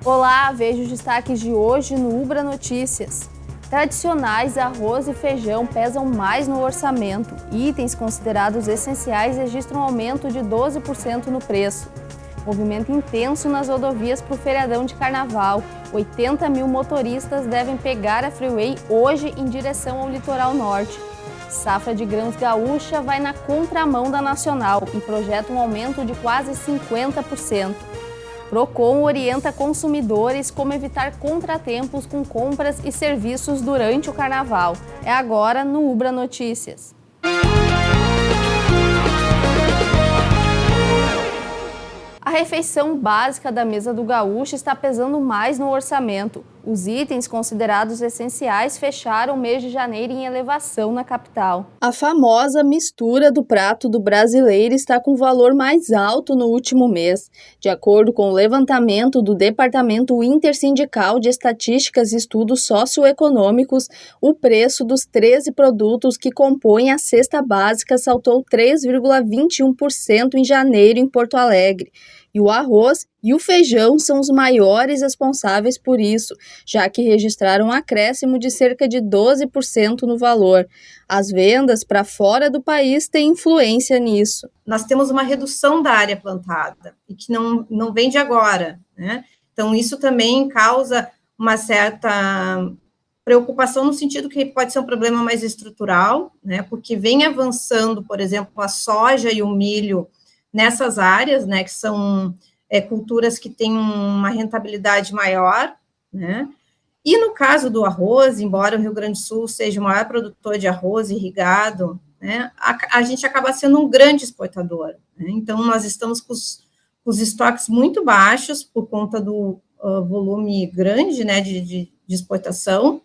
Olá, veja os destaques de hoje no Ubra Notícias. Tradicionais arroz e feijão pesam mais no orçamento. Itens considerados essenciais registram aumento de 12% no preço. Movimento intenso nas rodovias para o feriadão de carnaval. 80 mil motoristas devem pegar a Freeway hoje em direção ao litoral norte. Safra de grãos gaúcha vai na contramão da nacional e projeta um aumento de quase 50%. Procon orienta consumidores como evitar contratempos com compras e serviços durante o carnaval. É agora no Ubra Notícias. A refeição básica da mesa do gaúcho está pesando mais no orçamento. Os itens considerados essenciais fecharam o mês de janeiro em elevação na capital. A famosa mistura do prato do brasileiro está com valor mais alto no último mês. De acordo com o levantamento do Departamento Intersindical de Estatísticas e Estudos Socioeconômicos, o preço dos 13 produtos que compõem a cesta básica saltou 3,21% em janeiro em Porto Alegre. E o arroz e o feijão são os maiores responsáveis por isso, já que registraram um acréscimo de cerca de 12% no valor. As vendas para fora do país têm influência nisso. Nós temos uma redução da área plantada, e que não vem de agora, né? Então, isso também causa uma certa preocupação no sentido que pode ser um problema mais estrutural, né? Porque vem avançando, por exemplo, a soja e o milho nessas áreas, né, que são culturas que têm uma rentabilidade maior, né, e no caso do arroz, embora o Rio Grande do Sul seja o maior produtor de arroz irrigado, né, a gente acaba sendo um grande exportador, né, então nós estamos com os estoques muito baixos por conta do volume grande, né, de exportação,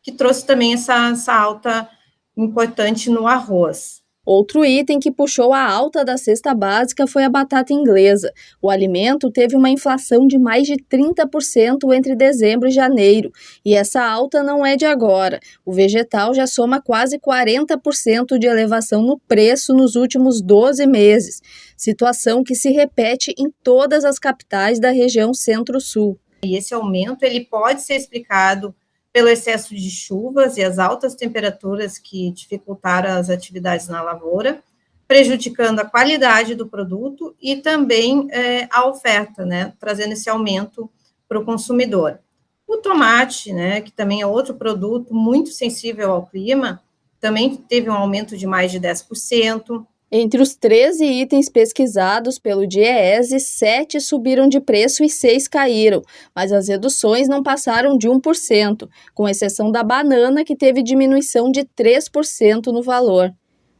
que trouxe também essa alta importante no arroz. Outro item que puxou a alta da cesta básica foi a batata inglesa. O alimento teve uma inflação de mais de 30% entre dezembro e janeiro, e essa alta não é de agora. O vegetal já soma quase 40% de elevação no preço nos últimos 12 meses, situação que se repete em todas as capitais da região Centro-Sul. E esse aumento ele pode ser explicado pelo excesso de chuvas e as altas temperaturas que dificultaram as atividades na lavoura, prejudicando a qualidade do produto e também a oferta, né, trazendo esse aumento para o consumidor. O tomate, né, que também é outro produto muito sensível ao clima, também teve um aumento de mais de 10%. Entre os 13 itens pesquisados pelo DIEESE, 7 subiram de preço e 6 caíram, mas as reduções não passaram de 1%, com exceção da banana, que teve diminuição de 3% no valor.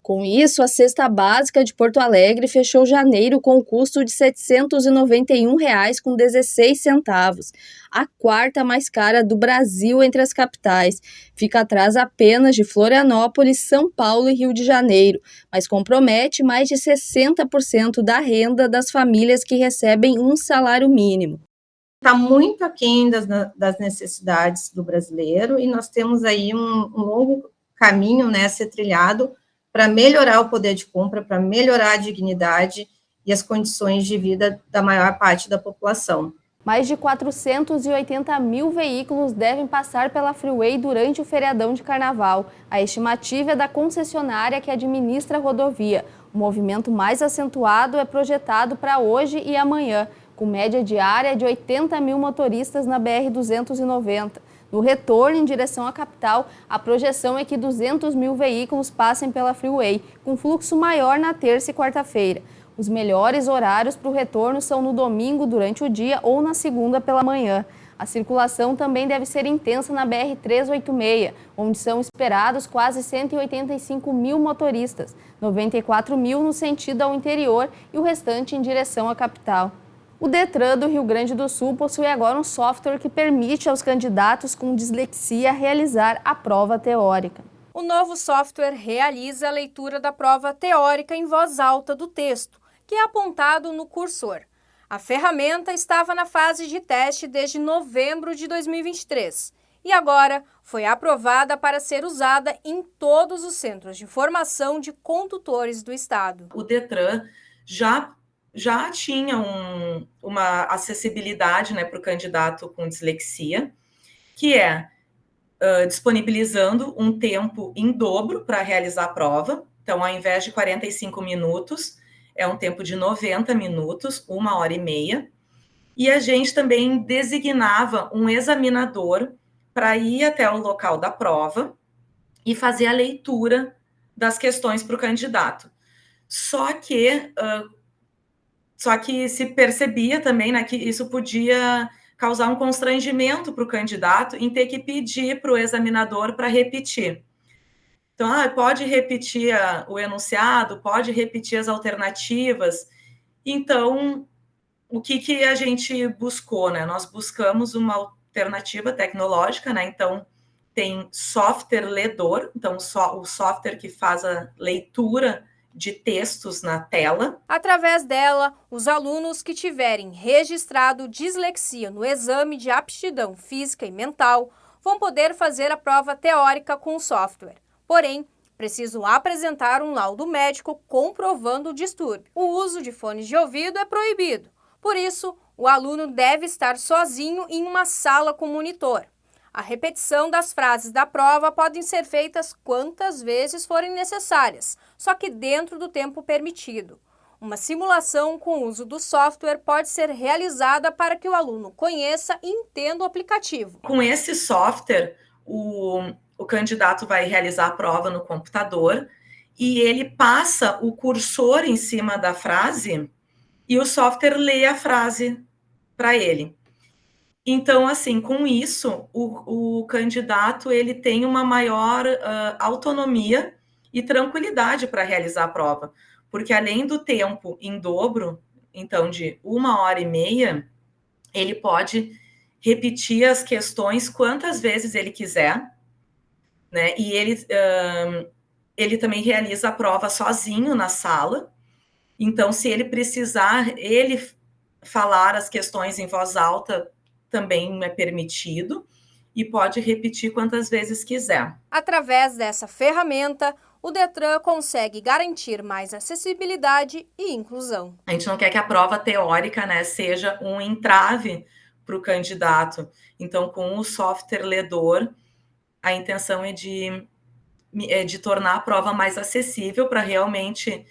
Com isso, a cesta básica de Porto Alegre fechou janeiro com o custo de R$ 791,16, a quarta mais cara do Brasil entre as capitais. Fica atrás apenas de Florianópolis, São Paulo e Rio de Janeiro, mas compromete mais de 60% da renda das famílias que recebem um salário mínimo. Está muito aquém das necessidades do brasileiro e nós temos aí um longo caminho, né, a ser trilhado para melhorar o poder de compra, para melhorar a dignidade e as condições de vida da maior parte da população. Mais de 480 mil veículos devem passar pela Freeway durante o feriadão de carnaval. A estimativa é da concessionária que administra a rodovia. O movimento mais acentuado é projetado para hoje e amanhã, com média diária de 80 mil motoristas na BR-290. No retorno em direção à capital, a projeção é que 200 mil veículos passem pela Freeway, com fluxo maior na terça e quarta-feira. Os melhores horários para o retorno são no domingo durante o dia ou na segunda pela manhã. A circulação também deve ser intensa na BR-386, onde são esperados quase 185 mil motoristas, 94 mil no sentido ao interior e o restante em direção à capital. O Detran do Rio Grande do Sul possui agora um software que permite aos candidatos com dislexia realizar a prova teórica. O novo software realiza a leitura da prova teórica em voz alta do texto, que é apontado no cursor. A ferramenta estava na fase de teste desde novembro de 2023 e agora foi aprovada para ser usada em todos os centros de formação de condutores do estado. O Detran já já tinha uma acessibilidade, né, para o candidato com dislexia, que é disponibilizando um tempo em dobro para realizar a prova. Então, ao invés de 45 minutos, é um tempo de 90 minutos, 1h30. E a gente também designava um examinador para ir até o local da prova e fazer a leitura das questões para o candidato. Só que se percebia também, né, que isso podia causar um constrangimento para o candidato em ter que pedir para o examinador para repetir. Então, pode repetir o enunciado, pode repetir as alternativas. Então, o que a gente buscou, né? Nós buscamos uma alternativa tecnológica, né? Então, tem software ledor, então o software que faz a leitura de textos na tela. Através dela, os alunos que tiverem registrado dislexia no exame de aptidão física e mental vão poder fazer a prova teórica com o software. Porém, precisam apresentar um laudo médico comprovando o distúrbio. O uso de fones de ouvido é proibido. Por isso, o aluno deve estar sozinho em uma sala com monitor. A repetição das frases da prova podem ser feitas quantas vezes forem necessárias, só que dentro do tempo permitido. Uma simulação com o uso do software pode ser realizada para que o aluno conheça e entenda o aplicativo. Com esse software, o candidato vai realizar a prova no computador e ele passa o cursor em cima da frase e o software lê a frase para ele. Então, assim, com isso, o candidato ele tem uma maior autonomia e tranquilidade para realizar a prova, porque além do tempo em dobro, então de 1h30, ele pode repetir as questões quantas vezes ele quiser, né? E ele também realiza a prova sozinho na sala. Então, se ele precisar, ele falar as questões em voz alta também é permitido e pode repetir quantas vezes quiser. Através dessa ferramenta, o Detran consegue garantir mais acessibilidade e inclusão. A gente não quer que a prova teórica, né, seja um entrave para o candidato. Então, com o software ledor, a intenção é de tornar a prova mais acessível para realmente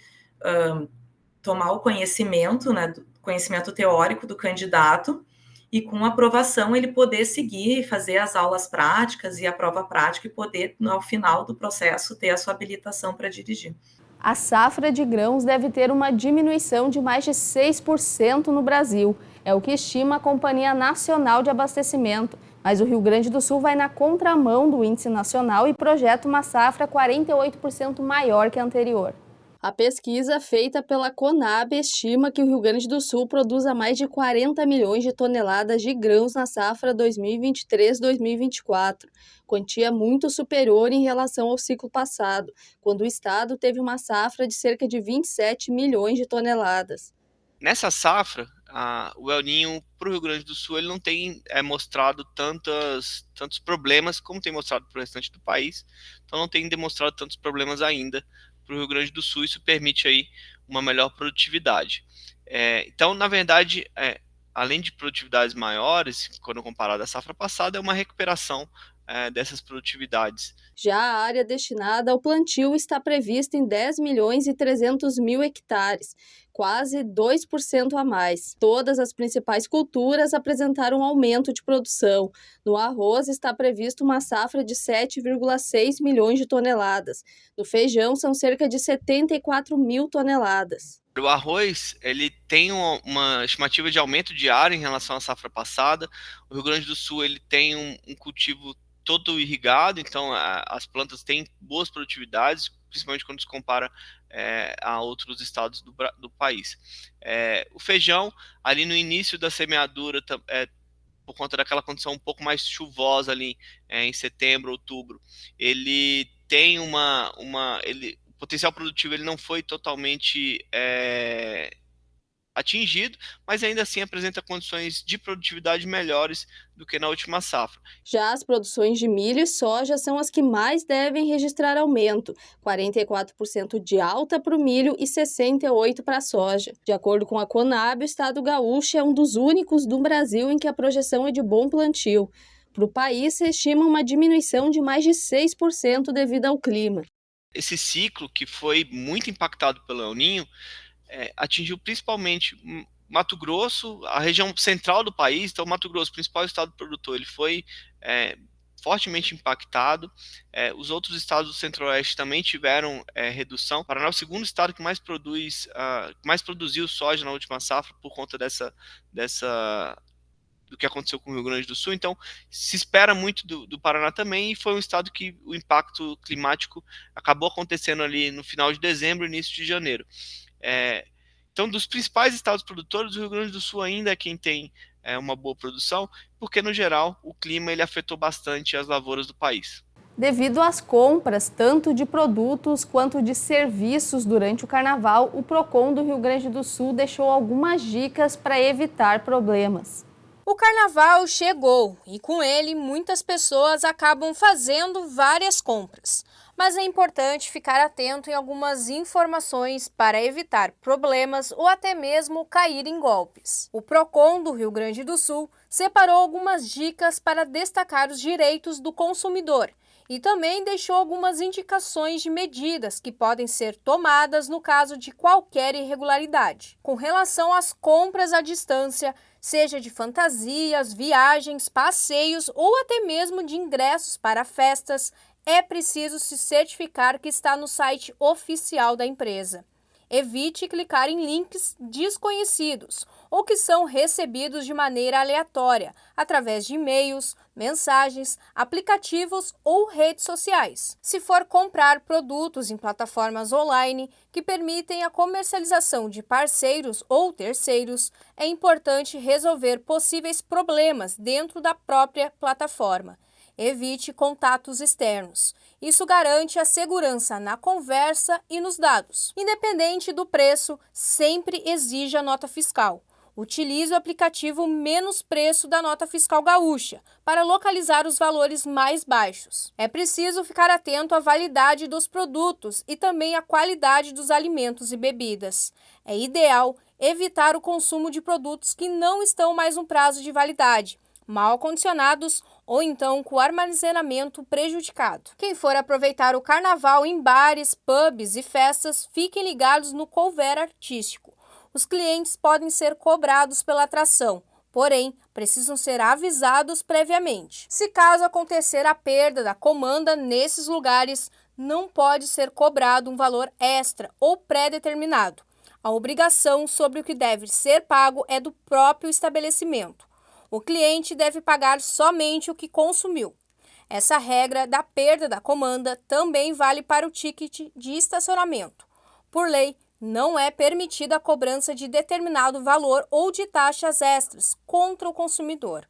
tomar o conhecimento, né, conhecimento teórico do candidato, e com aprovação ele poder seguir e fazer as aulas práticas e a prova prática e poder, ao final do processo, ter a sua habilitação para dirigir. A safra de grãos deve ter uma diminuição de mais de 6% no Brasil. É o que estima a Companhia Nacional de Abastecimento. Mas o Rio Grande do Sul vai na contramão do índice nacional e projeta uma safra 48% maior que a anterior. A pesquisa feita pela Conab estima que o Rio Grande do Sul produza mais de 40 milhões de toneladas de grãos na safra 2023-2024, quantia muito superior em relação ao ciclo passado, quando o estado teve uma safra de cerca de 27 milhões de toneladas. Nessa safra, o El Niño para o Rio Grande do Sul ele não tem mostrado tantos problemas como tem mostrado para o restante do país, então não tem demonstrado tantos problemas ainda para o Rio Grande do Sul. Isso permite aí uma melhor produtividade. Então, na verdade, além de produtividades maiores, quando comparado à safra passada, é uma recuperação dessas produtividades. Já a área destinada ao plantio está prevista em 10 milhões e 300 mil hectares, quase 2% a mais. Todas as principais culturas apresentaram aumento de produção. No arroz está previsto uma safra de 7,6 milhões de toneladas. No feijão são cerca de 74 mil toneladas. O arroz ele tem uma estimativa de aumento de área em relação à safra passada. O Rio Grande do Sul ele tem um cultivo todo irrigado, então as plantas têm boas produtividades, principalmente quando se compara a outros estados do país. O feijão, ali no início da semeadura, por conta daquela condição um pouco mais chuvosa ali em setembro, outubro, ele tem o potencial produtivo ele não foi totalmente atingido, mas ainda assim apresenta condições de produtividade melhores do que na última safra. Já as produções de milho e soja são as que mais devem registrar aumento, 44% de alta para o milho e 68% para a soja. De acordo com a Conab, o estado gaúcho é um dos únicos do Brasil em que a projeção é de bom plantio. Para o país, se estima uma diminuição de mais de 6% devido ao clima. Esse ciclo, que foi muito impactado pelo El Niño, atingiu principalmente Mato Grosso, a região central do país. Então, Mato Grosso, principal estado produtor, ele foi fortemente impactado. Os outros estados do Centro-Oeste também tiveram redução. Paraná é o segundo estado que mais produziu soja na última safra por conta do que aconteceu com o Rio Grande do Sul. Então, se espera muito do Paraná também, e foi um estado que o impacto climático acabou acontecendo ali no final de dezembro e início de janeiro. Então, dos principais estados produtores, o Rio Grande do Sul ainda é quem tem uma boa produção, porque, no geral, o clima ele afetou bastante as lavouras do país. Devido às compras, tanto de produtos quanto de serviços durante o Carnaval, o PROCON do Rio Grande do Sul deixou algumas dicas para evitar problemas. O Carnaval chegou e, com ele, muitas pessoas acabam fazendo várias compras. Mas é importante ficar atento em algumas informações para evitar problemas ou até mesmo cair em golpes. O PROCON do Rio Grande do Sul separou algumas dicas para destacar os direitos do consumidor e também deixou algumas indicações de medidas que podem ser tomadas no caso de qualquer irregularidade. Com relação às compras à distância, seja de fantasias, viagens, passeios ou até mesmo de ingressos para festas, é preciso se certificar que está no site oficial da empresa. Evite clicar em links desconhecidos ou que são recebidos de maneira aleatória, através de e-mails, mensagens, aplicativos ou redes sociais. Se for comprar produtos em plataformas online que permitem a comercialização de parceiros ou terceiros, é importante resolver possíveis problemas dentro da própria plataforma. Evite contatos externos. Isso garante a segurança na conversa e nos dados. Independente do preço, sempre exija a nota fiscal. Utilize o aplicativo Menos Preço da Nota Fiscal Gaúcha para localizar os valores mais baixos. É preciso ficar atento à validade dos produtos e também à qualidade dos alimentos e bebidas. É ideal evitar o consumo de produtos que não estão mais no prazo de validade, mal acondicionados ou então com o armazenamento prejudicado. Quem for aproveitar o carnaval em bares, pubs e festas, fiquem ligados no couvert artístico. Os clientes podem ser cobrados pela atração, porém, precisam ser avisados previamente. Se caso acontecer a perda da comanda nesses lugares, não pode ser cobrado um valor extra ou pré-determinado. A obrigação sobre o que deve ser pago é do próprio estabelecimento. O cliente deve pagar somente o que consumiu. Essa regra da perda da comanda também vale para o ticket de estacionamento. Por lei, não é permitida a cobrança de determinado valor ou de taxas extras contra o consumidor.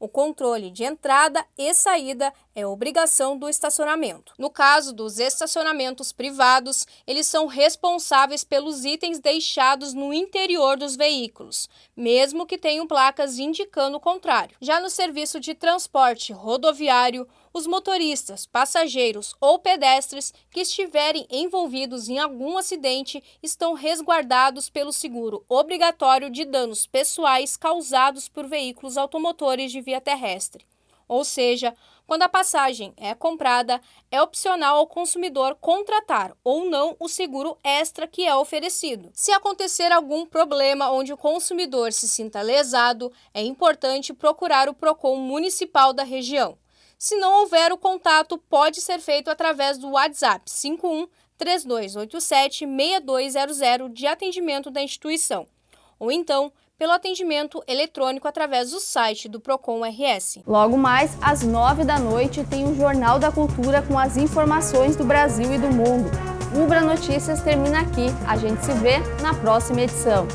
O controle de entrada e saída é obrigação do estacionamento. No caso dos estacionamentos privados, eles são responsáveis pelos itens deixados no interior dos veículos, mesmo que tenham placas indicando o contrário. Já no serviço de transporte rodoviário, os motoristas, passageiros ou pedestres que estiverem envolvidos em algum acidente estão resguardados pelo seguro obrigatório de danos pessoais causados por veículos automotores de via terrestre. Ou seja, quando a passagem é comprada, é opcional ao consumidor contratar ou não o seguro extra que é oferecido. Se acontecer algum problema onde o consumidor se sinta lesado, é importante procurar o PROCON municipal da região. Se não houver o contato, pode ser feito através do WhatsApp 51 3287 6200 de atendimento da instituição, ou então pelo atendimento eletrônico através do site do PROCON RS. Logo mais, às 9 da noite, tem o Jornal da Cultura com as informações do Brasil e do mundo. O Ubra Notícias termina aqui. A gente se vê na próxima edição.